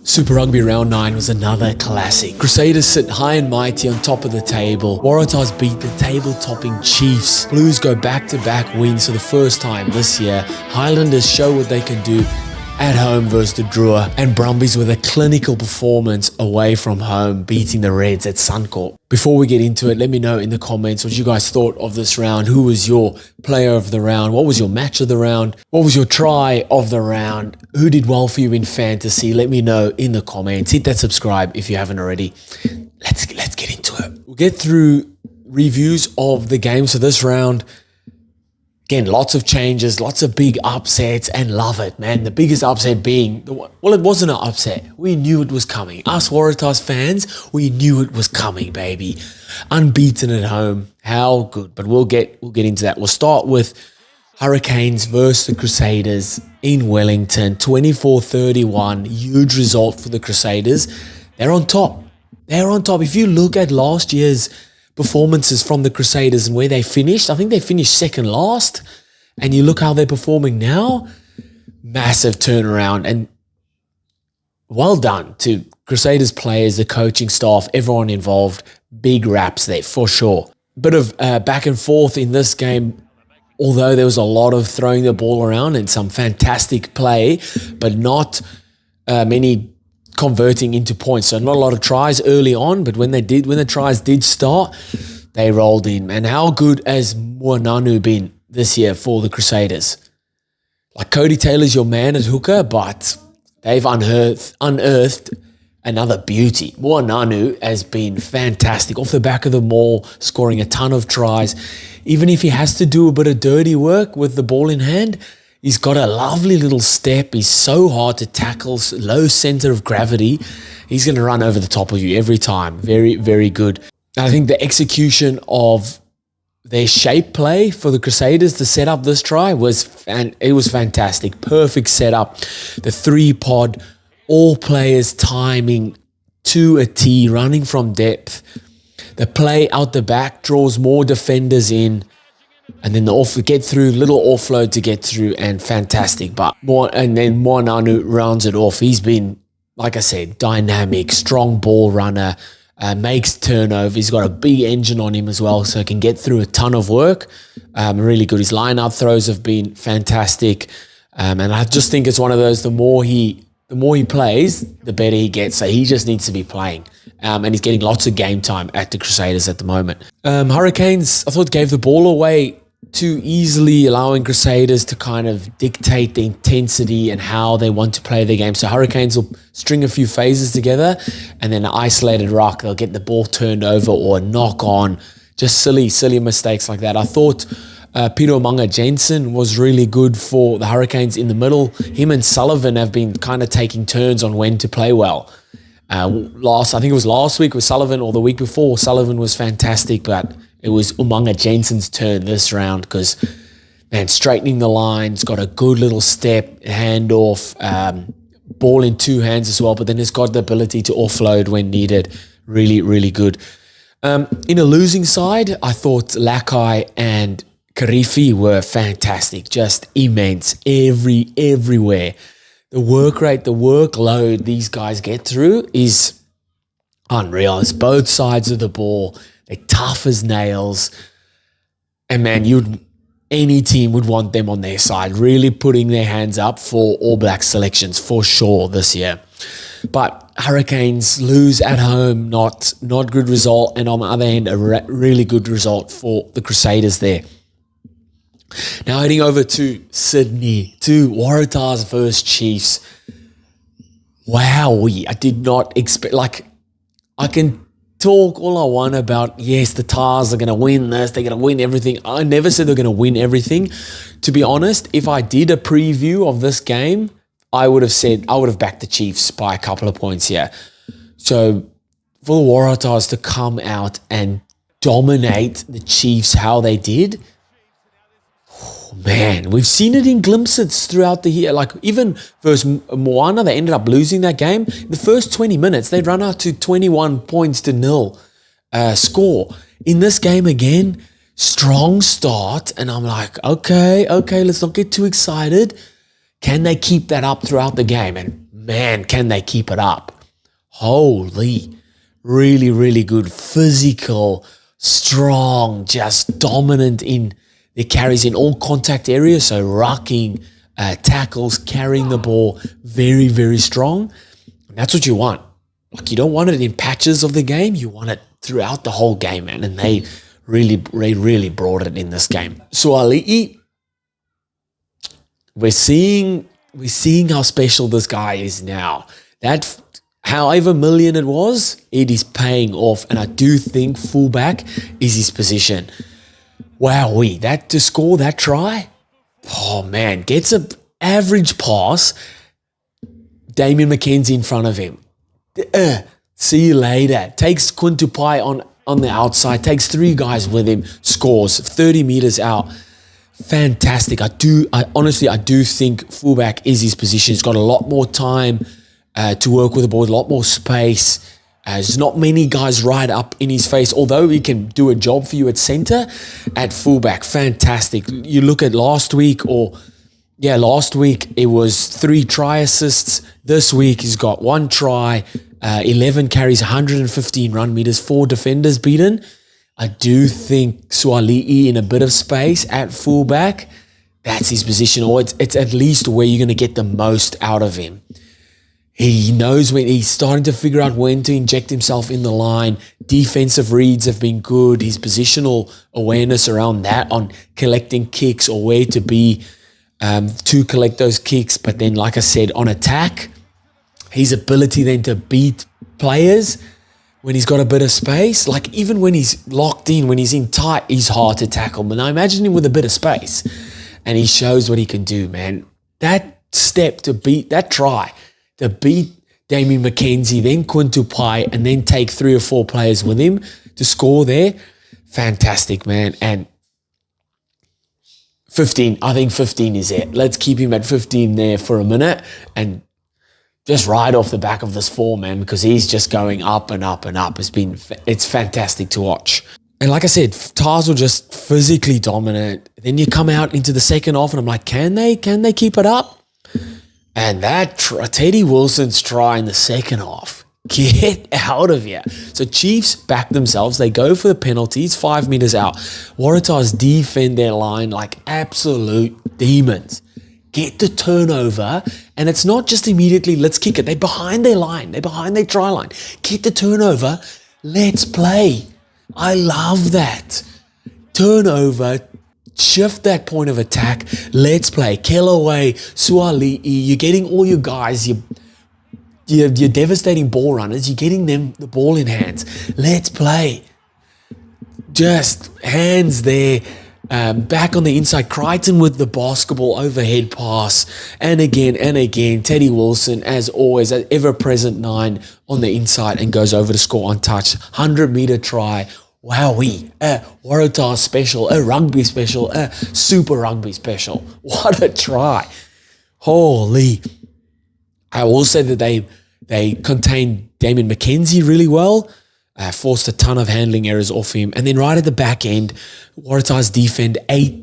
Super Rugby Round 9 was another classic. Crusaders sit high and mighty on top of the table. Waratahs beat the table-topping Chiefs. Blues go back-to-back wins for the first time this year. Highlanders show what they can do at home versus the Drua, and Brumbies with a clinical performance away from home, beating the Reds at Suncorp. Before we get into it, let me know in the comments what you guys thought of this round. Who was your player of the round? What was your match of the round? What was your try of the round? Who did well for you in fantasy? Let me know in the comments. Hit that subscribe if you haven't already. Let's get into it. We'll get through reviews of the games for this round. Again, lots of changes, lots of big upsets, and love it, man. The biggest upset being, well, it wasn't an upset. We knew it was coming. Us Waratahs fans, we knew it was coming, baby. Unbeaten at home. How good. But we'll get into that. We'll start with Hurricanes versus the Crusaders in Wellington. 24-31. Huge result for the Crusaders. They're on top. They're on top. If you look at last year's performances from the Crusaders and where they finished, I think they finished second last, and you look how they're performing now, massive turnaround, and well done to Crusaders players, the coaching staff, everyone involved. Big raps there for sure. Bit of back and forth in this game, although there was a lot of throwing the ball around and some fantastic play, but not many converting into points. So not a lot of tries early on, but when the tries did start, they rolled in. And how good has Moananu been this year for the Crusaders? Like, Cody Taylor's your man at hooker, but they've unearthed another beauty. Moananu has been fantastic off the back of the maul, scoring a ton of tries. Even if he has to do a bit of dirty work with the ball in hand, he's got a lovely little step. He's so hard to tackle, low center of gravity. He's going to run over the top of you every time. Very, very good. I think the execution of their shape play for the Crusaders to set up this try was fantastic. Perfect setup. The 3-pod, all players timing to a T, running from depth. The play out the back draws more defenders in. And then little offload to get through, and fantastic. And then Moananu rounds it off. He's been, like I said, dynamic, strong ball runner, makes turnover. He's got a big engine on him as well, so he can get through a ton of work. Really good. His line-out throws have been fantastic. And I just think it's one of those, the more he plays, the better he gets. So he just needs to be playing. And he's getting lots of game time at the Crusaders at the moment. Hurricanes, I thought, gave the ball away too easily, allowing Crusaders to kind of dictate the intensity and how they want to play the game. So Hurricanes will string a few phases together, and then an isolated ruck, they'll get the ball turned over or knock on. Just silly mistakes like that. I thought Peter Umaga Jensen was really good for the Hurricanes in the middle. Him and Sullivan have been kind of taking turns on when to play well. I think it was last week with Sullivan, or the week before, Sullivan was fantastic, but it was Umaga Jensen's turn this round because, man, straightening the lines, got a good little step, handoff, ball in two hands as well, but then it's got the ability to offload when needed. Really, really good. In a losing side, I thought Lakai and Karifi were fantastic, just immense, everywhere. The work rate, the workload these guys get through is unreal. It's both sides of the ball. They're tough as nails. And man, any team would want them on their side, really putting their hands up for All Black selections for sure this year. But Hurricanes lose at home, not good result. And on the other hand, a really good result for the Crusaders there. Now heading over to Sydney, to Waratahs versus Chiefs. Wow, I did not expect, I can talk all I want about, yes, the Tars are going to win this, they're going to win everything. I never said they're going to win everything. To be honest, if I did a preview of this game, I would have backed the Chiefs by a couple of points here. So for the Waratahs to come out and dominate the Chiefs how they did, man, we've seen it in glimpses throughout the year. Like, even versus Moana, they ended up losing that game. In the first 20 minutes, they'd run out to 21 points to nil score. In this game again, strong start. And I'm like, okay, let's not get too excited. Can they keep that up throughout the game? And man, can they keep it up? Holy, really, really good, physical, strong, just dominant in their carries in all contact areas. So rucking, tackles, carrying the ball, very, very strong. And that's what you want. Like, you don't want it in patches of the game. You want it throughout the whole game, man. And they really brought it in this game. Suali'i, we're seeing how special this guy is now. That, however million it was, it is paying off. And I do think fullback is his position. Wowee, that to score that try, oh man, gets an average pass. Damian McKenzie in front of him. See you later. Takes Quintupai on the outside. Takes 3 guys with him. Scores 30 meters out. Fantastic. I honestly do think fullback is his position. He's got a lot more time to work with the ball, a lot more space. There's not many guys right up in his face, although he can do a job for you at center. At fullback, fantastic. You look at last week it was 3 try assists. This week he's got 1 try, 11 carries, 115 run meters, 4 defenders beaten. I do think Suali'i in a bit of space at fullback, that's his position, or it's at least where you're going to get the most out of him. He knows when he's starting to figure out when to inject himself in the line. Defensive reads have been good. His positional awareness around that on collecting kicks or where to be to collect those kicks. But then, like I said, on attack, his ability then to beat players when he's got a bit of space. Like, even when he's locked in, when he's in tight, he's hard to tackle. But now imagine him with a bit of space. And he shows what he can do, man. That step to beat, that try, to beat Damian McKenzie, then Quintupai, and then take 3 or 4 players with him to score there. Fantastic, man. And 15, I think 15 is it. Let's keep him at 15 there for a minute and just ride off the back of this form, man, because he's just going up and up and up. It's fantastic to watch. And like I said, Tars were just physically dominant. Then you come out into the second half and I'm like, can they keep it up? And that Teddy Wilson's try in the second half, get out of here. So Chiefs back themselves. They go for the penalties, 5 meters out. Waratahs defend their line like absolute demons. Get the turnover, and it's not just immediately, let's kick it. They're behind their line. They're behind their try line. Get the turnover. Let's play. I love that. Turnover, shift that point of attack. Let's play. Kellaway, Suali'i, you're getting all your guys, you're devastating ball runners. You're getting them the ball in hands. Let's play. Just hands there. Back on the inside. Crichton with the basketball overhead pass. And again. Teddy Wilson, as always, an ever-present 9 on the inside and goes over to score on touch. 100-meter try. Wowee, Waratahs special, a rugby special, a Super Rugby special. What a try. Holy. I will say that they contained Damian McKenzie really well, forced a ton of handling errors off him. And then right at the back end, Waratahs defend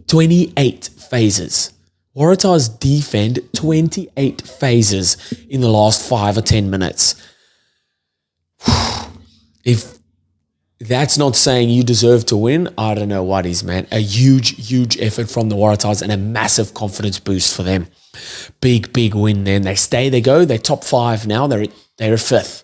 28 phases. Waratahs defend 28 phases in the last 5 or 10 minutes. If that's not saying you deserve to win, I don't know what is, man. A huge effort from the Waratahs and a massive confidence boost for them. Big win then. They go. They're top 5 now. They're 5th.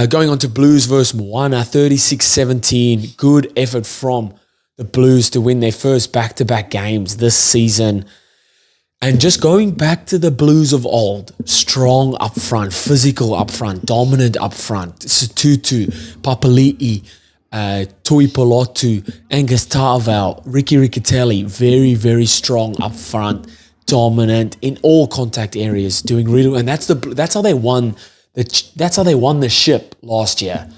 Going on to Blues versus Moana, 36-17. Good effort from the Blues to win their first back-to-back games this season. And just going back to the Blues of old, strong up front, physical up front, dominant up front, Situtu, Papali'i, Tui Polotu, Angus Tarval, Ricky Riccatelli, very strong up front, dominant in all contact areas, doing really well. And that's how they won the ship last year,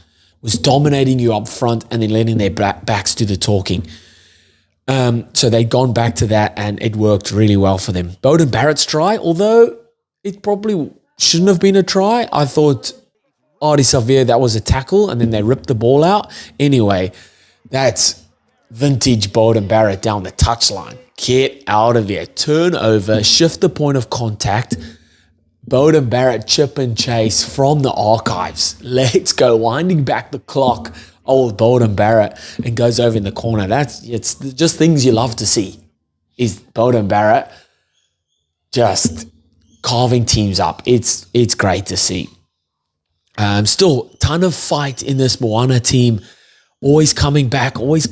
was dominating you up front and then letting their backs do the talking. So they'd gone back to that and it worked really well for them. Beauden Barrett's try, although it probably shouldn't have been a try. I thought Artie Xavier, that was a tackle and then they ripped the ball out. Anyway, that's vintage Beauden Barrett down the touchline. Get out of here. Turn over, shift the point of contact, Bowden Barrett chip and chase from the archives. Let's go. Winding back the clock. Old Bowden Barrett and goes over in the corner. It's just things you love to see. Is Bowden Barrett just carving teams up. It's great to see. Still, ton of fight in this Moana team. Always coming back, always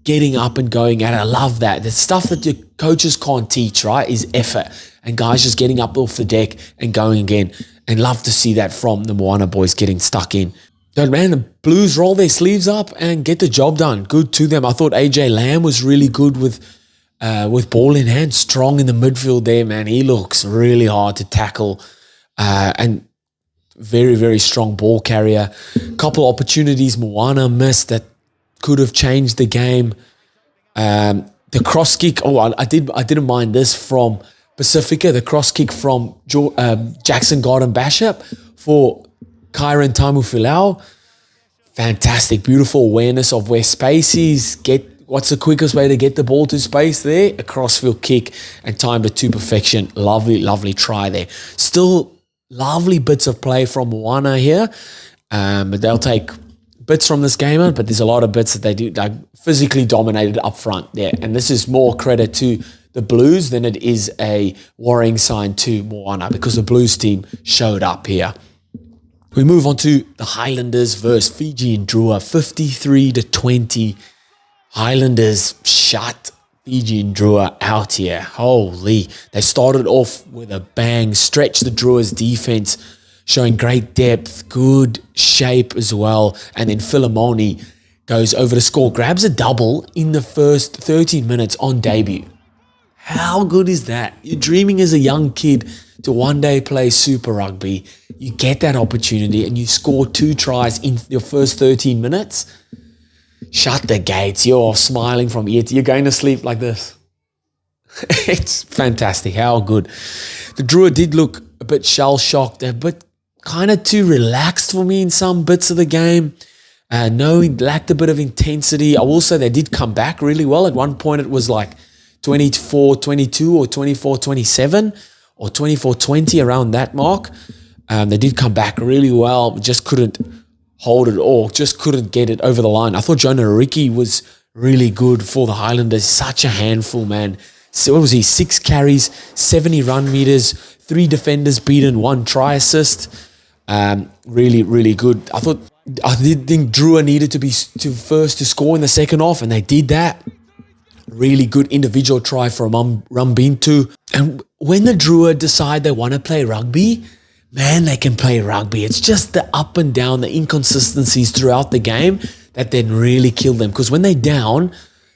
getting up and going at it. I love that. The stuff that your coaches can't teach, right, is effort. And guys just getting up off the deck and going again. And love to see that from the Moana boys getting stuck in. But man, the Blues roll their sleeves up and get the job done. Good to them. I thought AJ Lamb was really good with ball in hand, strong in the midfield there, man. He looks really hard to tackle and very, very strong ball carrier. Couple opportunities Moana missed that could have changed the game. The cross kick, I didn't mind this from Pacifica, the cross kick from Jackson Garden Bishop for Kyron Tamufilau. Fantastic, beautiful awareness of where space is. What's the quickest way to get the ball to space there? A crossfield kick and timed it to perfection. Lovely, lovely try there. Still lovely bits of play from Moana here. But they'll take bits from this game, but there's a lot of bits that they do like physically dominated up front there. And this is more credit to the Blues than it is a worrying sign to Moana because the Blues team showed up here. We move on to the Highlanders versus Fiji and Drua, 53-20. Highlanders shut Fiji and Drua out here. Holy. They started off with a bang, stretched the Drua's defense, showing great depth, good shape as well. And then Philemoni goes over to score, grabs a double in the first 13 minutes on debut. How good is that? You're dreaming as a young kid to one day play Super Rugby. You get that opportunity and you score 2 tries in your first 13 minutes. Shut the gates. You're smiling from ear to ear. You're going to sleep like this. It's fantastic. How good. The Drua did look a bit shell-shocked, but kind of too relaxed for me in some bits of the game. No, it lacked a bit of intensity. I will say they did come back really well. At one point it was like 24-22 or 24-27 or 24-20 around that mark. They did come back really well, but just couldn't hold it all, just couldn't get it over the line. I thought Jonah Riki was really good for the Highlanders. Such a handful, man. So what was he? 6 carries, 70 run meters, 3 defenders beaten, 1 try assist. Really, really good. I did think Drua needed to be first to score in the second half, and they did that. Really good individual try from Rumbintu. And when the Drua decide they want to play rugby, man, they can play rugby. It's just the up and down, the inconsistencies throughout the game that then really kill them. Because when they're down,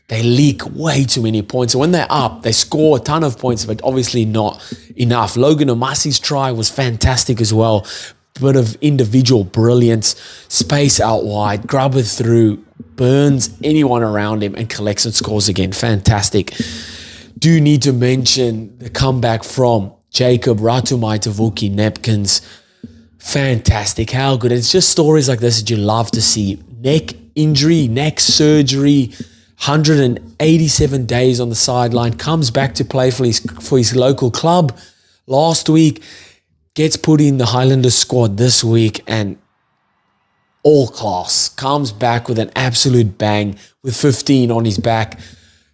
they leak way too many points. And when they're up, they score a ton of points, but obviously not enough. Logan Omasi's try was fantastic as well. Bit of individual brilliance, space out wide, grubber through, burns anyone around him and collects and scores again. Fantastic. Do need to mention the comeback from Jacob Ratumai Tavuki Nepkins. Fantastic. How good. It's just stories like this that you love to see. Neck injury, neck surgery, 187 days on the sideline, comes back to play for his local club last week, gets put in the Highlanders squad this week, and all class, comes back with an absolute bang with 15 on his back,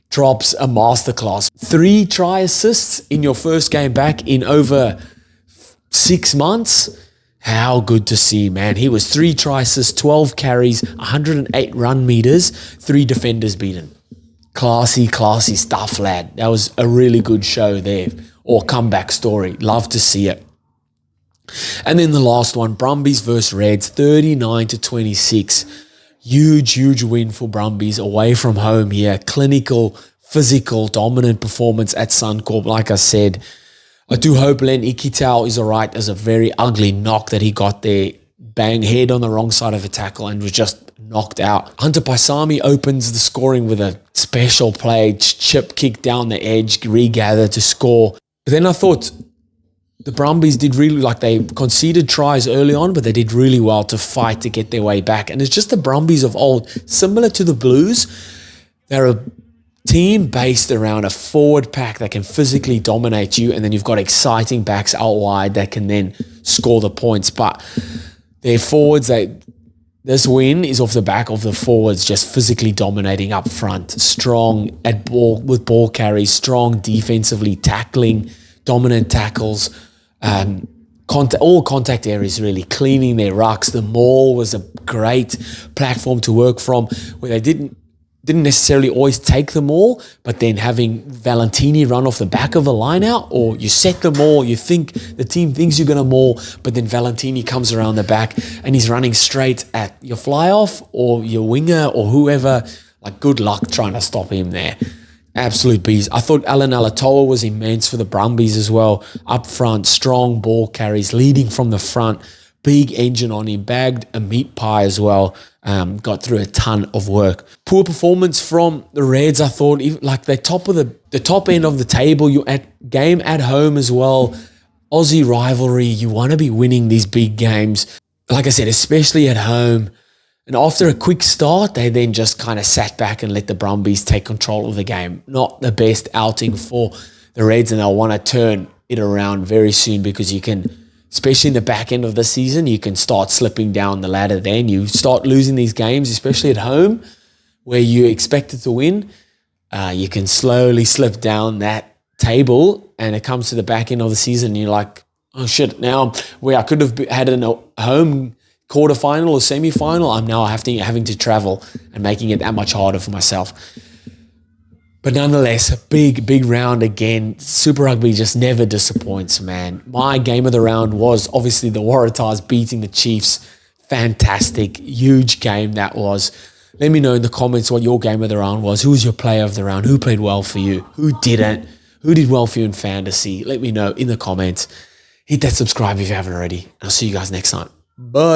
drops a masterclass. 3 try assists in your first game back in over 6 months. How good to see, man. He was 3 try assists, 12 carries, 108 run meters, 3 defenders beaten. Classy stuff, lad. That was a really good show there, or comeback story. Love to see it. And then the last one, Brumbies versus Reds, 39-26. Huge win for Brumbies away from home here. Clinical, physical, dominant performance at Suncorp. Like I said, I do hope Len Ikitau is all right. There's a very ugly knock that he got there. Bang, head on the wrong side of a tackle and was just knocked out. Hunter Paisami opens the scoring with a special play, chip kick down the edge, regather to score. But then I thought the Brumbies did really, they conceded tries early on, but they did really well to fight to get their way back. And it's just the Brumbies of old, similar to the Blues. They're a team based around a forward pack that can physically dominate you, and then you've got exciting backs out wide that can then score the points. But their forwards, this win is off the back of the forwards just physically dominating up front, strong at ball with ball carries, strong defensively, tackling, dominant tackles, all contact areas really, cleaning their rucks. The maul was a great platform to work from, where they didn't necessarily always take the maul, but then having Valentini run off the back of a line out, or you set the maul, you think the team thinks you're going to maul, but then Valentini comes around the back and he's running straight at your fly off or your winger or whoever. Like, good luck trying to stop him there. Absolute beast. I thought Alan Alatoa was immense for the Brumbies as well. Up front, strong ball carries, leading from the front, big engine on him, bagged a meat pie as well. Got through a ton of work. Poor performance from the Reds, I thought. Like, the top end of the table. You game at home as well. Aussie rivalry. You want to be winning these big games. Like I said, especially at home. And after a quick start, they then just kind of sat back and let the Brumbies take control of the game. Not the best outing for the Reds, and they'll want to turn it around very soon, because you can, especially in the back end of the season, you can start slipping down the ladder then. You start losing these games, especially at home, where you expected to win. You can slowly slip down that table, and it comes to the back end of the season, and you're like, oh shit, now where I could have had a home quarterfinal or semi-final, I'm now having to travel and making it that much harder for myself. But nonetheless, a big round again. Super Rugby just never disappoints, man. My game of the round was obviously the Waratahs beating the Chiefs. Fantastic, huge game that was. Let me know in the comments what your game of the round was. Who was your player of the round? Who played well for you? Who didn't? Who did well for you in fantasy? Let me know in the comments. Hit that subscribe if you haven't already. I'll see you guys next time. Bye.